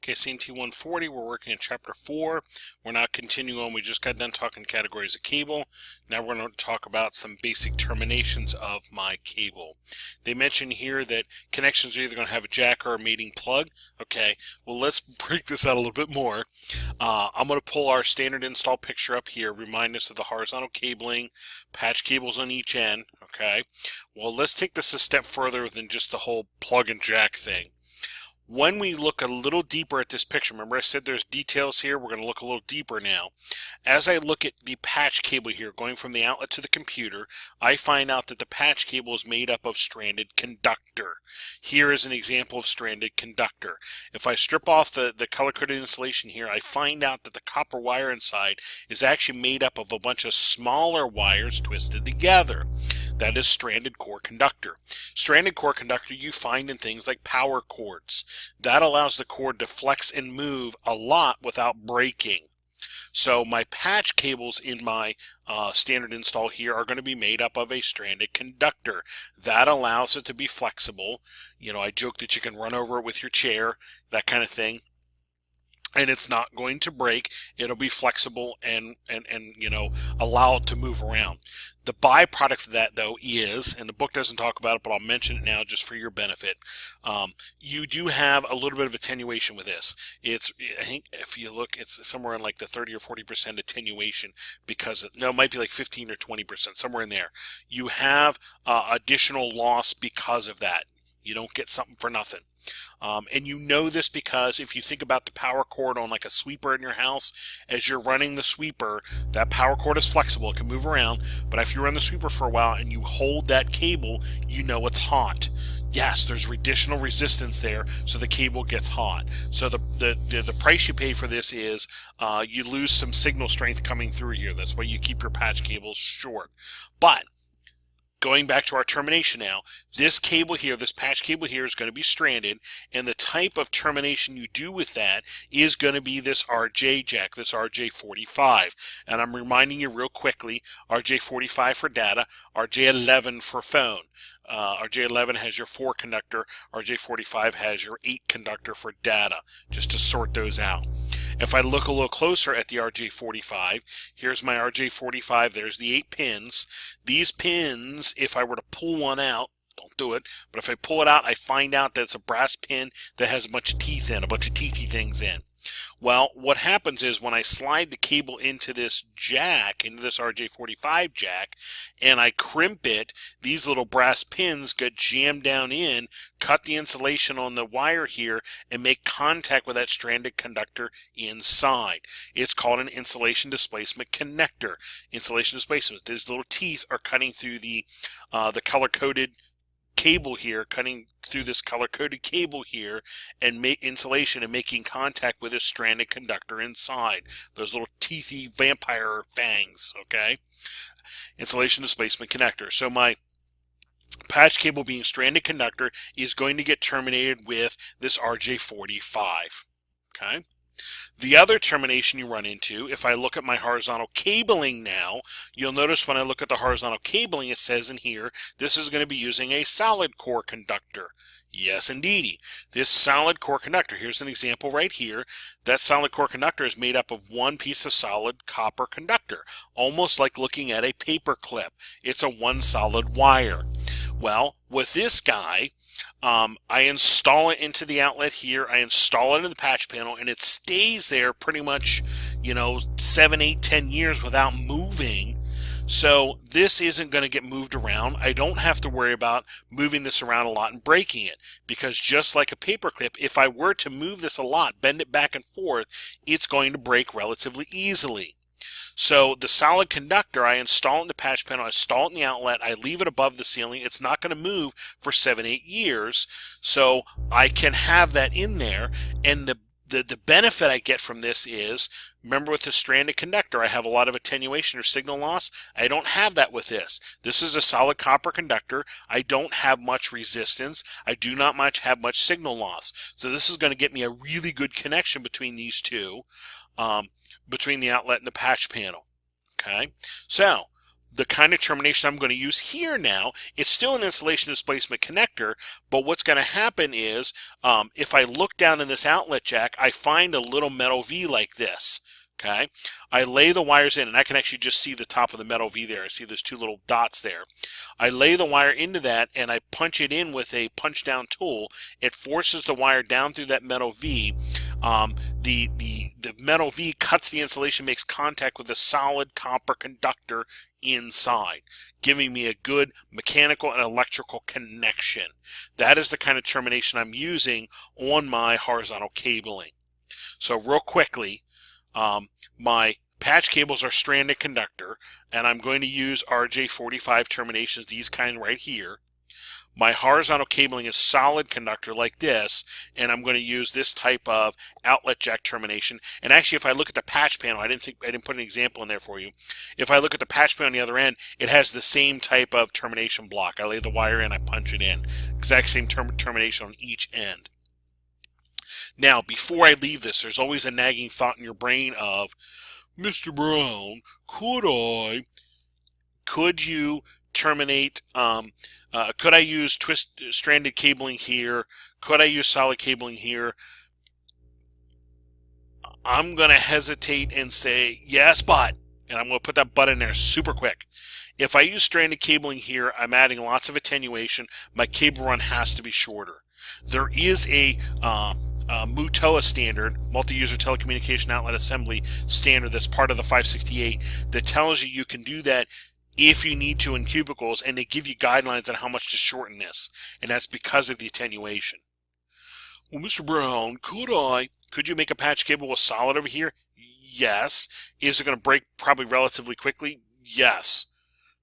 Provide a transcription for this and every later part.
Okay, CNT140, we're working in Chapter 4. We're now continuing on. We just got done talking categories of cable. Now we're going to talk about some basic terminations of my cable. They mention here that connections are either going to have a jack or a mating plug. Okay, well, let's break this out a little bit more. I'm going to pull our standard install picture up here, remind us of the horizontal cabling, patch cables on each end. Okay, well, let's take this a step further than just the whole plug and jack thing. When we look a little deeper at this picture, remember I said there's details here, we're going to look a little deeper now. As I look at the patch cable here, going from the outlet to the computer, I find out that the patch cable is made up of stranded conductor. Here is an example of stranded conductor. If I strip off the color-coded insulation here, I find out that the copper wire inside is actually made up of a bunch of smaller wires twisted together. That is stranded core conductor. Stranded core conductor you find in things like power cords. That allows the cord to flex and move a lot without breaking. So my patch cables in my standard install here are going to be made up of a stranded conductor. That allows it to be flexible. You know, I joke that you can run over it with your chair, that kind of thing. And it's not going to break. It'll be flexible and you know, allow it to move around. The byproduct of that, though, is, and the book doesn't talk about it, but I'll mention it now just for your benefit, you do have a little bit of attenuation with this. It's, I think if you look, it's somewhere in like the 30 or 40% attenuation because, no, it might be like 15 or 20%, somewhere in there. You have additional loss because of that. You don't get something for nothing. And you know this because if you think about the power cord on like a sweeper in your house, as you're running the sweeper, that power cord is flexible, it can move around, but if you run the sweeper for a while and you hold that cable, you know it's hot. Yes, there's additional resistance there, so the cable gets hot. So the price you pay for this is you lose some signal strength coming through here. That's why you keep your patch cables short. But going back to our termination now, this cable here, this patch cable here is going to be stranded, and the type of termination you do with that is going to be this RJ jack, this RJ45. And I'm reminding you real quickly, RJ45 for data, RJ11 for phone. RJ11 has your 4 conductor, RJ45 has your 8 conductor for data, just to sort those out. If I look a little closer at the RJ45, here's my RJ45, there's the 8 pins. These pins, if I were to pull one out, don't do it, but if I pull it out, I find out that it's a brass pin that has a bunch of teeth in, a bunch of teethy things in. Well, what happens is when I slide the cable into this jack, into this RJ45 jack, and I crimp it, these little brass pins get jammed down in, cut the insulation on the wire here, and make contact with that stranded conductor inside. It's called an insulation displacement connector. Insulation displacement. These little teeth are cutting through the color-coded cable here, cutting through this color-coded cable here, and make insulation and making contact with this stranded conductor inside. Those little teethy vampire fangs, okay? Insulation displacement connector. So my patch cable being stranded conductor is going to get terminated with this RJ45, okay? The other termination you run into, if I look at my horizontal cabling now, you'll notice when I look at the horizontal cabling, it says in here, this is going to be using a solid core conductor. Yes, indeedy. This solid core conductor, here's an example right here. That solid core conductor is made up of one piece of solid copper conductor, almost like looking at a paper clip. It's a one solid wire. Well, with this guy, I install it into the outlet here, I install it into the patch panel, and it stays there pretty much, you know, 7, 8, 10 years without moving. So this isn't going to get moved around. I don't have to worry about moving this around a lot and breaking it, because just like a paper clip, if I were to move this a lot, bend it back and forth, it's going to break relatively easily. So the solid conductor, I install it in the patch panel, I install it in the outlet, I leave it above the ceiling. It's not going to move for 7, 8 years, so I can have that in there. And the benefit I get from this is, remember with the stranded conductor, I have a lot of attenuation or signal loss. I don't have that with this. This is a solid copper conductor. I don't have much resistance. I do not have much signal loss. So this is going to get me a really good connection between these two. Between the outlet and the patch panel. Okay, so the kind of termination I'm going to use here now, it's still an insulation displacement connector, but what's going to happen is if I look down in this outlet jack, I find a little metal V like this. Okay, I lay the wires in, and I can actually just see the top of the metal V there. I see those two little dots there. I lay the wire into that, and I punch it in with a punch down tool. It forces the wire down through that metal V. The metal V cuts the insulation, makes contact with a solid copper conductor inside, giving me a good mechanical and electrical connection. That is the kind of termination I'm using on my horizontal cabling. So real quickly, my patch cables are stranded conductor, and I'm going to use RJ45 terminations, these kind right here. My horizontal cabling is solid conductor like this, and I'm going to use this type of outlet jack termination. And actually, if I look at the patch panel, I didn't put an example in there for you. If I look at the patch panel on the other end, it has the same type of termination block. I lay the wire in, I punch it in. Exact same termination on each end. Now, before I leave this, there's always a nagging thought in your brain of, Mr. Brown, could you terminate, could I use stranded cabling here? Could I use solid cabling here? I'm going to hesitate and say, yes, but, and I'm going to put that but in there super quick. If I use stranded cabling here, I'm adding lots of attenuation. My cable run has to be shorter. There is a MUTOA standard, multi-user telecommunication outlet assembly standard, that's part of the 568 that tells you you can do that if you need to in cubicles, and they give you guidelines on how much to shorten this, and that's because of the attenuation. Well, Mr. Brown, could you make a patch cable with solid over here? Yes. Is it going to break probably relatively quickly? Yes.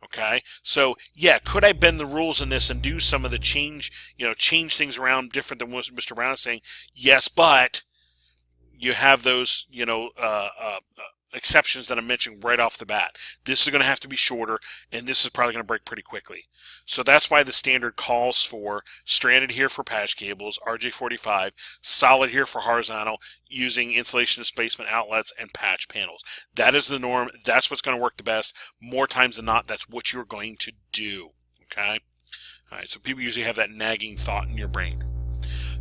Okay, so yeah, could I bend the rules in this and do some of the change things around different than what Mr. Brown is saying? Yes, but you have those, exceptions that I'm mentioning right off the bat. This is going to have to be shorter, and this is probably going to break pretty quickly. So that's why the standard calls for stranded here for patch cables, RJ45, solid here for horizontal, using insulation displacement outlets and patch panels. That is the norm. That's what's going to work the best. More times than not, that's what you're going to do. Okay? All right, so people usually have that nagging thought in your brain.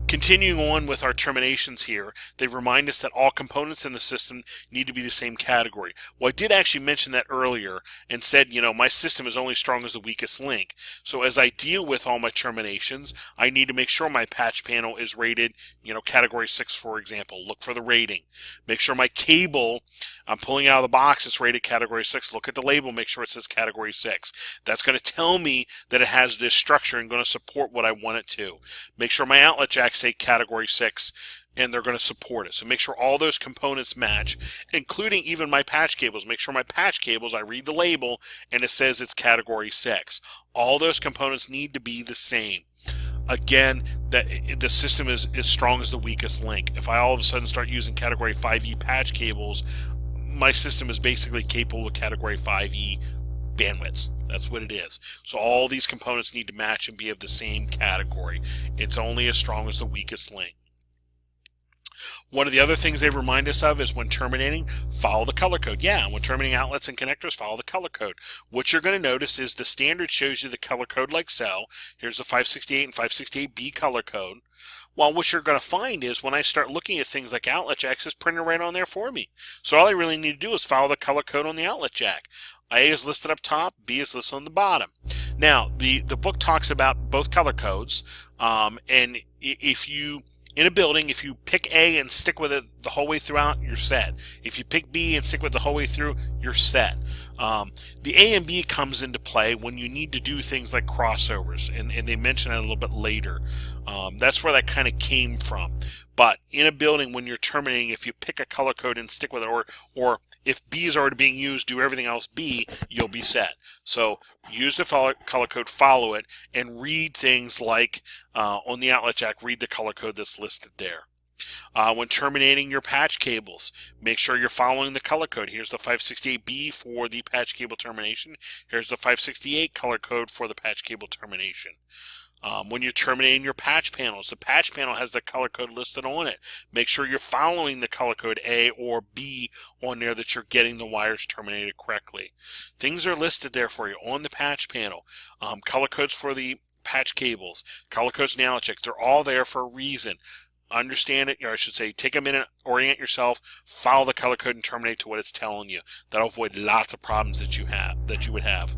Continuing on with our terminations here, they remind us that all components in the system need to be the same category. Well, I did actually mention that earlier and said, my system is only strong as the weakest link. So as I deal with all my terminations, I need to make sure my patch panel is rated, category 6, for example. Look for the rating. Make sure my cable I'm pulling out of the box, it's rated category 6. Look at the label, make sure it says category 6. That's going to tell me that it has this structure and going to support what I want it to. Make sure my outlet jacks say category 6 and they're going to support it. So make sure all those components match, including even my patch cables. Make sure my patch cables, I read the label and it says it's category 6. All those components need to be the same. Again, the system is as strong as the weakest link. If I all of a sudden start using category 5E patch cables, my system is basically capable of category 5E bandwidths. That's what it is. So all these components need to match and be of the same category. It's only as strong as the weakest link. One of the other things they remind us of is when terminating, follow the color code. Yeah, when terminating outlets and connectors, follow the color code. What you're going to notice is the standard shows you the color code like so. Here's the 568 and 568B color code. Well, what you're going to find is when I start looking at things like outlet jacks, it's printed right on there for me. So all I really need to do is follow the color code on the outlet jack. A is listed up top, B is listed on the bottom. Now, the book talks about both color codes, and if you in a building, if you pick A and stick with it the whole way throughout, you're set. If you pick B and stick with it the whole way through, you're set. The A and B comes into play when you need to do things like crossovers, and they mention it a little bit later. That's where that kind of came from. But in a building, when you're terminating, if you pick a color code and stick with it, or if B is already being used, do everything else B, you'll be set. So use the color code, follow it, and read things like on the outlet jack, read the color code that's listed there. When terminating your patch cables, make sure you're following the color code. Here's the 568B for the patch cable termination. Here's the 568 color code for the patch cable termination. When you're terminating your patch panels, the patch panel has the color code listed on it. Make sure you're following the color code A or B on there, that you're getting the wires terminated correctly. Things are listed there for you on the patch panel. Color codes for the patch cables, color codes and analog checks, they're all there for a reason. Understand it, or I should say, take a minute, orient yourself, follow the color code and terminate to what it's telling you. That'll avoid lots of problems that you would have.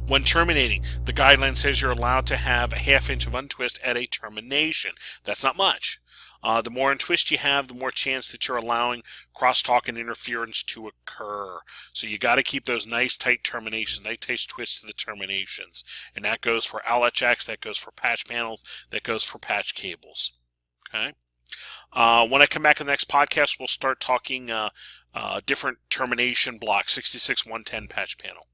When terminating, the guideline says you're allowed to have a 1/2 inch of untwist at a termination. That's not much. The more untwist you have, the more chance that you're allowing crosstalk and interference to occur. So you got to keep those nice tight terminations, nice tight twists to the terminations. And that goes for outlet jacks, that goes for patch panels, that goes for patch cables. Okay. When I come back in the next podcast, we'll start talking different termination blocks, 66 110 patch panel.